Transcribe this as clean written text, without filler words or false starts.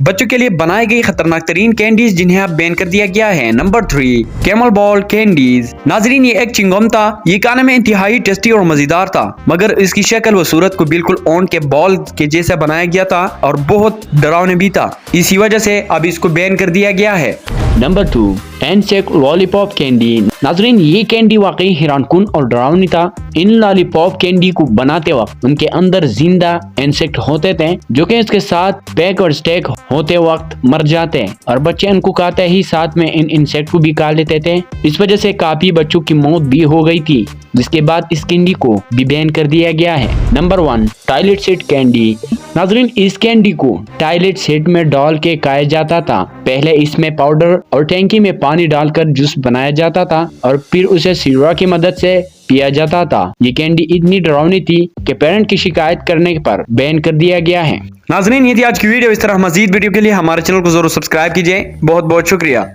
बच्चों के लिए बनाई गई खतरनाक तरीन कैंडीज जिन्हें अब बैन कर दिया गया है। Number 3, camel ball candies. नाजरीन, ये एक चिंगम था। ये खाने में इंतहाई टेस्टी और मजेदार था, मगर इसकी शक्ल व सूरत को बिल्कुल ऊंट के बॉल के जैसा बनाया गया था और बहुत डरावना भी था। इसी वजह से अब इसको बैन कर दिया गया है। नंबर 2, एनसेक लॉलीपॉप कैंडी। नाजरीन, ये कैंडी वाकई हैरानकुन और डरावनी था। इन लॉलीपॉप कैंडी को बनाते वक्त उनके अंदर जिंदा इंसेक्ट होते थे जो कि इसके साथ पैक और स्टेक होते वक्त मर जाते हैं और बच्चे इनको खाते ही साथ में इन इंसेक्ट को भी खा लेते थे। इस वजह से काफी बच्चों की मौत भी हो गई थी, जिसके बाद इस कैंडी को भी बैन कर दिया गया है। Number 1, toilet seat candy. नाजरीन, इस कैंडी को टॉयलेट सीट में डाल के खाया जाता था। पहले इसमें पाउडर और टैंकी में पानी डालकर जूस बनाया जाता था और फिर उसे सिरका की मदद से पिया जाता था। ये कैंडी इतनी डरावनी थी कि पेरेंट की शिकायत करने पर बैन कर दिया गया है। नाजरीन, ये थी आज की वीडियो। इस तरह मजीद वीडियो के लिए हमारे चैनल को जरूर सब्सक्राइब कीजिए। बहुत बहुत शुक्रिया।